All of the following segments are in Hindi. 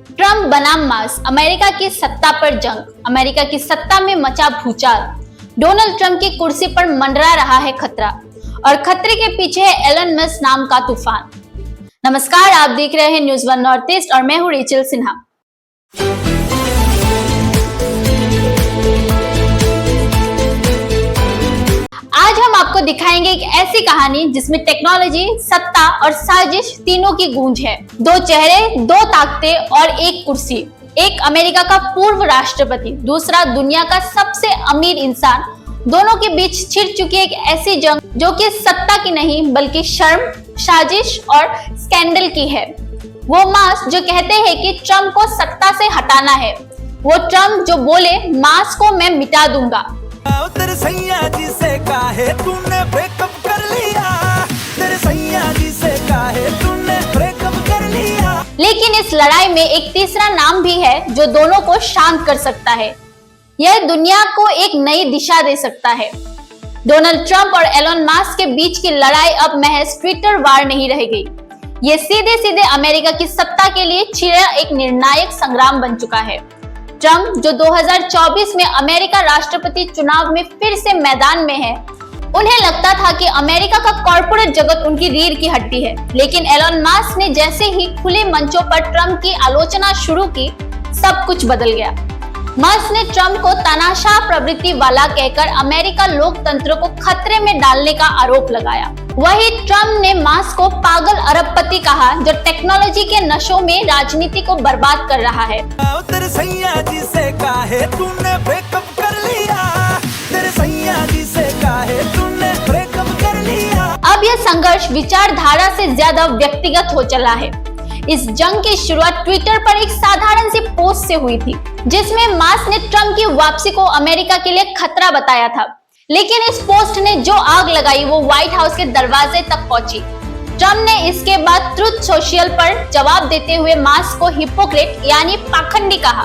ट्रम्प बनाम मास्क, अमेरिका की सत्ता पर जंग, अमेरिका की सत्ता में मचा भूचाल, डोनाल्ड ट्रंप की कुर्सी पर मंडरा रहा है खतरा और खतरे के पीछे है एलन मस्क नाम का तूफान। नमस्कार, आप देख रहे हैं न्यूज़ वन नॉर्थ ईस्ट और मैं हूं रेचल सिन्हा। आज हम आपको दिखाएंगे एक ऐसी कहानी जिसमें टेक्नोलॉजी, सत्ता और साजिश तीनों की गूंज है। दो चेहरे, दो ताकतें और एक कुर्सी। एक अमेरिका का पूर्व राष्ट्रपति, दूसरा दुनिया का सबसे अमीर इंसान। दोनों के बीच छिड़ चुकी एक ऐसी जंग जो कि सत्ता की नहीं बल्कि शर्म, साजिश और स्कैंडल की है। वो मास्क जो कहते हैं कि ट्रंप को सत्ता से हटाना है, वो ट्रंप जो बोले मास्क को मैं मिटा दूंगा। तेरे सैया जी से काहे तूने ब्रेकअप कर लिया, तेरे सैया जी से काहे तूने ब्रेकअप कर लिया। लेकिन इस लड़ाई में एक तीसरा नाम भी है जो दोनों को शांत कर सकता है। यह दुनिया को एक नई दिशा दे सकता है। डोनाल्ड ट्रंप और एलन मस्क के बीच की लड़ाई अब महज ट्विटर वार नहीं रह गई। ये सीधे सीधे अमेरिका की सत्ता के लिए छिड़ा एक निर्णायक संग्राम बन चुका है। ट्रंप जो 2024 में अमेरिका राष्ट्रपति चुनाव में फिर से मैदान में है, उन्हें लगता था कि अमेरिका का कॉर्पोरेट जगत उनकी रीढ़ की हड्डी है। लेकिन एलन मस्क ने जैसे ही खुले मंचों पर ट्रंप की आलोचना शुरू की, सब कुछ बदल गया। मस्क ने ट्रंप को तानाशाह प्रवृत्ति वाला कहकर अमेरिका लोकतंत्र को खतरे में डालने का आरोप लगाया। वही ट्रंप ने मस्क को पागल अरबपति कहा जो टेक्नोलॉजी के नशों में राजनीति को बर्बाद कर रहा है। तेरे सैया जी से काहे तूने ब्रेकअप कर लिया, तेरे सैया जी से काहे तूने ब्रेकअप कर लिया। अब यह संघर्ष विचारधारा से ज्यादा व्यक्तिगत हो चला है। इस जंग की शुरुआत ट्विटर पर एक साधारण सी पोस्ट से हुई थी, जिसमें मस्क ने ट्रंप की वापसी को अमेरिका के लिए खतरा बताया था। लेकिन इस पोस्ट ने जो आग लगाई वो व्हाइट हाउस के दरवाजे तक पहुंची। ट्रंप ने इसके बाद ट्रुथ सोशल पर जवाब देते हुए मस्क को हिपोक्रेट यानी पाखंडी कहा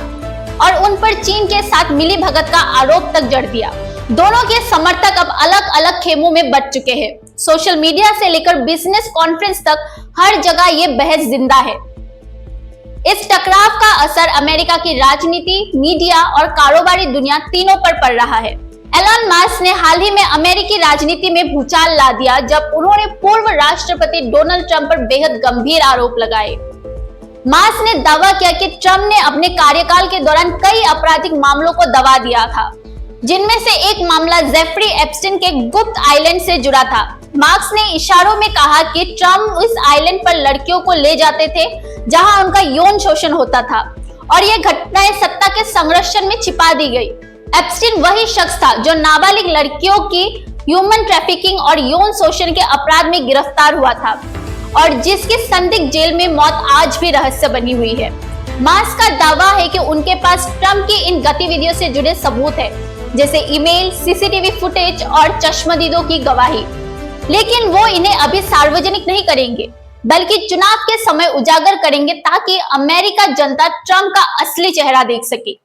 और उन पर चीन के साथ मिली भगत का आरोप तक जड़ दिया। दोनों के समर्थक अब अलग अलग खेमों में बंट चुके हैं। सोशल मीडिया से लेकर बिजनेस कॉन्फ्रेंस तक हर जगह ये बहस जिंदा है। इस टकराव का असर अमेरिका की राजनीति, मीडिया और कारोबारी दुनिया तीनों पर पड़ रहा है। एलन मस्क ने हाल ही में अमेरिकी राजनीति में भूचाल ला दिया जब उन्होंने पूर्व राष्ट्रपति डोनाल्ड ट्रंप पर बेहद गंभीर आरोप लगाए। मस्क ने दावा किया कि ट्रंप ने अपने कार्यकाल के दौरान कई आपराधिक मामलों को दबा दिया था, जिनमें से एक मामला जेफरी एप्स्टीन के गुप्त आइलैंड से जुड़ा था। मस्क ने इशारों में कहा कि ट्रंप इस आइलैंड पर लड़कियों को ले जाते थे जहां उनका यौन शोषण होता था और ये घटनाएं सत्ता के संरक्षण में छिपा दी गई। एप्स्टीन वही शख्स था जो नाबालिग लड़कियों की ह्यूमन ट्रैफिकिंग और यौन शोषण के अपराध में गिरफ्तार हुआ था और जिसकी संदिग्ध जेल में मौत आज भी रहस्य बनी हुई है। मस्क का दावा है कि उनके पास ट्रंप की इन गतिविधियों से जुड़े सबूत है, जैसे ईमेल, सीसीटीवी फुटेज और चश्मदीदों की गवाही। लेकिन वो इन्हें अभी सार्वजनिक नहीं करेंगे, बल्कि चुनाव के समय उजागर करेंगे ताकि अमेरिका जनता ट्रंप का असली चेहरा देख सके।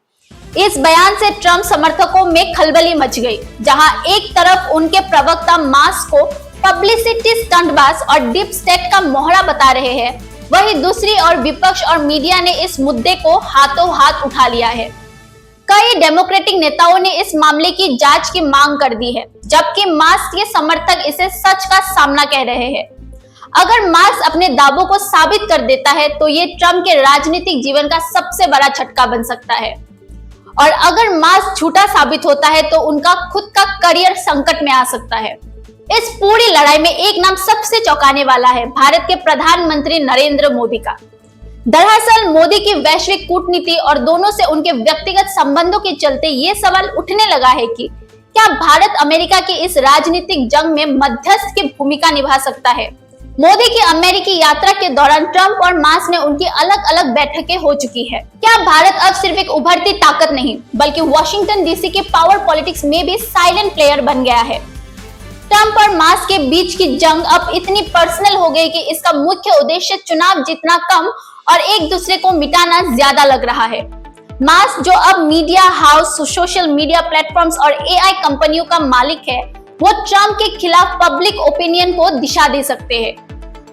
इस बयान से ट्रंप समर्थकों में खलबली मच गई, जहां एक तरफ उनके प्रवक्ता मस्क को पब्लिसिटी स्टंटबाज और डीप स्टेट का मोहरा बता रहे हैं, वहीं दूसरी ओर विपक्ष और मीडिया ने इस मुद्दे को हाथों हाथ उठा लिया है। कई डेमोक्रेटिक नेताओं ने इस मामले की जांच की मांग कर दी है, जबकि मस्क के समर्थक इसे सच का सामना कह रहे हैं। अगर मस्क अपने दावों को साबित कर देता है तो ये ट्रंप के राजनीतिक जीवन का सबसे बड़ा झटका बन सकता है और अगर मस्क झूठा साबित होता है तो उनका खुद का करियर संकट में आ सकता है। इस पूरी लड़ाई में एक नाम सबसे चौंकाने वाला है, भारत के प्रधानमंत्री नरेंद्र मोदी का। दरअसल मोदी की वैश्विक कूटनीति और दोनों से उनके व्यक्तिगत संबंधों के चलते ये सवाल उठने लगा है कि क्या भारत अमेरिका की इस राजनीतिक जंग में मध्यस्थ की भूमिका निभा सकता है। मोदी की अमेरिकी यात्रा के दौरान ट्रंप और मस्क ने उनकी अलग अलग बैठकें हो चुकी है। क्या भारत अब सिर्फ एक उभरती ताकत नहीं बल्कि वॉशिंगटन डीसी के पावर पॉलिटिक्स में भी साइलेंट प्लेयर बन गया है। ट्रंप और मस्क के बीच की जंग अब इतनी पर्सनल हो गई कि इसका मुख्य उद्देश्य चुनाव जीतना कम और एक दूसरे को मिटाना ज्यादा लग रहा है। मस्क जो अब media house, social media platforms और एआई कंपनियों का मालिक है, वो ट्रंप के खिलाफ पब्लिक ओपिनियन को दिशा दे सकते हैं।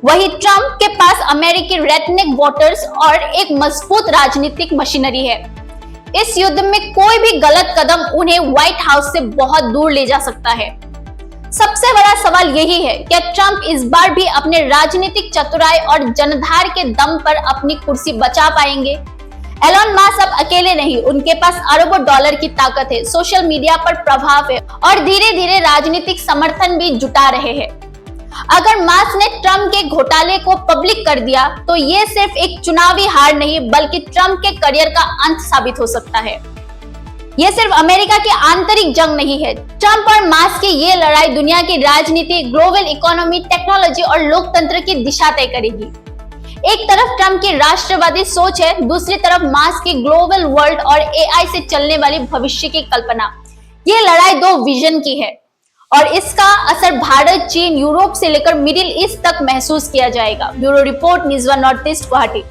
वही ट्रंप के पास अमेरिकी रेडनेक वोटर्स और एक मजबूत राजनीतिक मशीनरी है। इस युद्ध में कोई भी गलत कदम उन्हें व्हाइट हाउस से बहुत दूर ले जा सकता है। सबसे बड़ा सवाल यही है, क्या ट्रंप इस बार भी अपने राजनीतिक चतुराई और जनधार के दम पर अपनी कुर्सी बचा पाएंगे? एलन मस्क अब अकेले नहीं, उनके पास अरबों डॉलर की ताकत है, सोशल मीडिया पर प्रभाव है और धीरे धीरे राजनीतिक समर्थन भी जुटा रहे हैं। अगर मस्क ने ट्रंप के घोटाले को पब्लिक कर दिया तो ये सिर्फ एक चुनावी हार नहीं बल्कि ट्रंप के करियर का अंत साबित हो सकता है। ये सिर्फ अमेरिका की आंतरिक जंग नहीं है, ट्रंप और मस्क की ये लड़ाई दुनिया की राजनीति, ग्लोबल इकोनॉमी, टेक्नोलॉजी और लोकतंत्र की दिशा तय करेगी। एक तरफ ट्रंप की राष्ट्रवादी सोच है, दूसरी तरफ मस्क की ग्लोबल वर्ल्ड और एआई से चलने वाली भविष्य की कल्पना। ये लड़ाई दो विजन की है और इसका असर भारत, चीन, यूरोप से लेकर मिडिल ईस्ट तक महसूस किया जाएगा। Bureau report, news one north east, Guwahati.